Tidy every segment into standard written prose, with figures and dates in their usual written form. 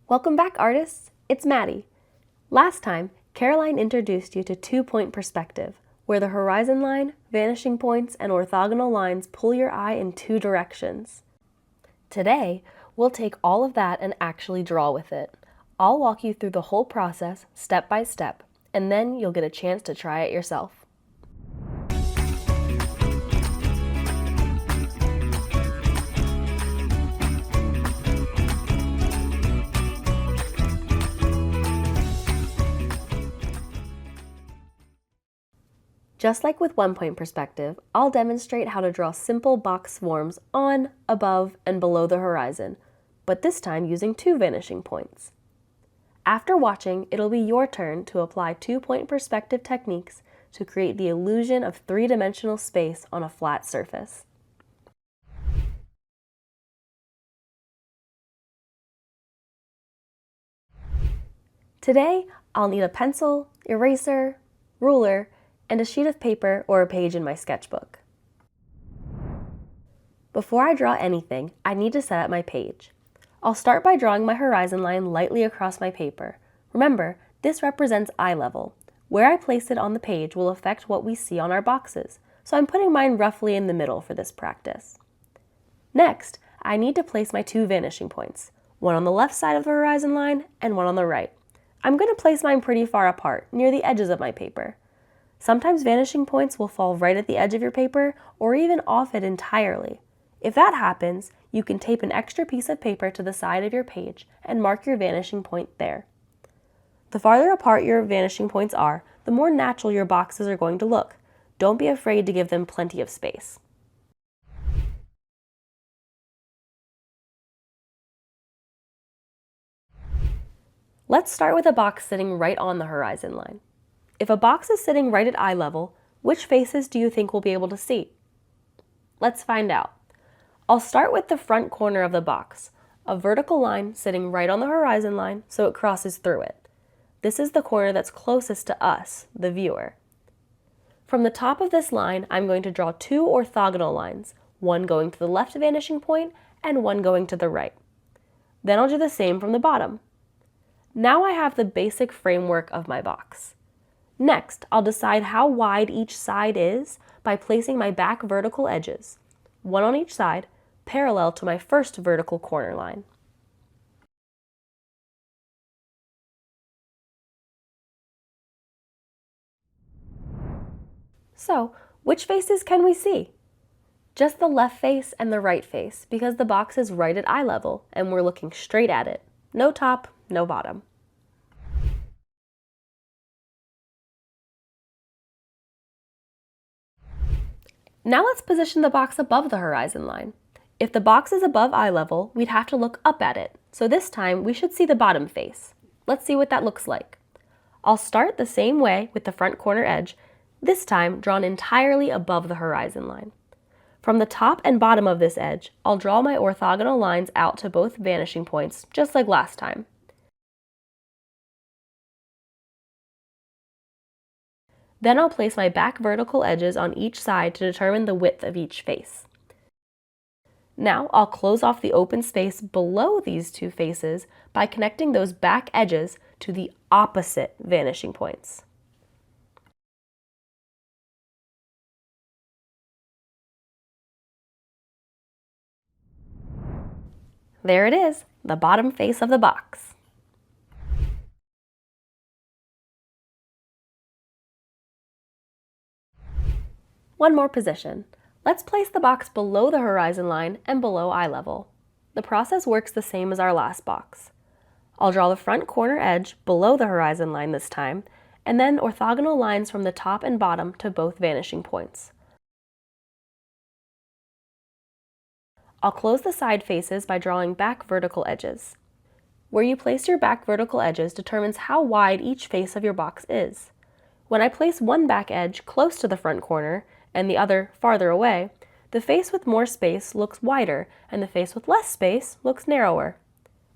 Welcome back, artists! It's Maddie. Last time, Caroline introduced you to two-point perspective, where the horizon line, vanishing points, and orthogonal lines pull your eye in two directions. Today, we'll take all of that and actually draw with it. I'll walk you through the whole process, step by step, and then you'll get a chance to try it yourself. Just like with one-point perspective, I'll demonstrate how to draw simple box forms on, above, and below the horizon, but this time using two vanishing points. After watching, it'll be your turn to apply two-point perspective techniques to create the illusion of three-dimensional space on a flat surface. Today, I'll need a pencil, eraser, ruler, and a sheet of paper or a page in my sketchbook. Before I draw anything, I need to set up my page. I'll start by drawing my horizon line lightly across my paper. Remember, this represents eye level. Where I place it on the page will affect what we see on our boxes, so I'm putting mine roughly in the middle for this practice. Next, I need to place my two vanishing points, one on the left side of the horizon line and one on the right. I'm going to place mine pretty far apart, near the edges of my paper. Sometimes vanishing points will fall right at the edge of your paper or even off it entirely. If that happens, you can tape an extra piece of paper to the side of your page and mark your vanishing point there. The farther apart your vanishing points are, the more natural your boxes are going to look. Don't be afraid to give them plenty of space. Let's start with a box sitting right on the horizon line. If a box is sitting right at eye level, which faces do you think we'll be able to see? Let's find out. I'll start with the front corner of the box, a vertical line sitting right on the horizon line so it crosses through it. This is the corner that's closest to us, the viewer. From the top of this line, I'm going to draw two orthogonal lines, one going to the left vanishing point and one going to the right. Then I'll do the same from the bottom. Now I have the basic framework of my box. Next, I'll decide how wide each side is by placing my back vertical edges, one on each side, parallel to my first vertical corner line. So, which faces can we see? Just the left face and the right face, because the box is right at eye level and we're looking straight at it. No top, no bottom. Now let's position the box above the horizon line. If the box is above eye level, we'd have to look up at it. So this time, we should see the bottom face. Let's see what that looks like. I'll start the same way with the front corner edge, this time drawn entirely above the horizon line. From the top and bottom of this edge, I'll draw my orthogonal lines out to both vanishing points, just like last time. Then I'll place my back vertical edges on each side to determine the width of each face. Now I'll close off the open space below these two faces by connecting those back edges to the opposite vanishing points. There it is, the bottom face of the box. One more position. Let's place the box below the horizon line and below eye level. The process works the same as our last box. I'll draw the front corner edge below the horizon line this time, and then orthogonal lines from the top and bottom to both vanishing points. I'll close the side faces by drawing back vertical edges. Where you place your back vertical edges determines how wide each face of your box is. When I place one back edge close to the front corner, and the other farther away, the face with more space looks wider and the face with less space looks narrower.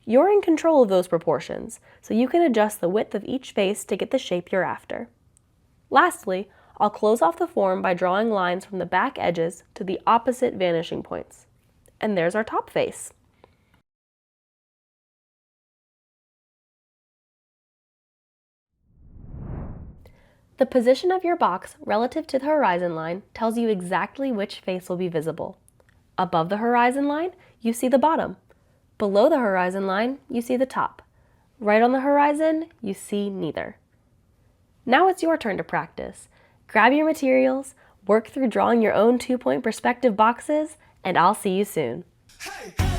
You're in control of those proportions, so you can adjust the width of each face to get the shape you're after. Lastly, I'll close off the form by drawing lines from the back edges to the opposite vanishing points. And there's our top face. The position of your box relative to the horizon line tells you exactly which face will be visible. Above the horizon line, you see the bottom. Below the horizon line, you see the top. Right on the horizon, you see neither. Now it's your turn to practice. Grab your materials, work through drawing your own 2-point perspective boxes, and I'll see you soon. Hey!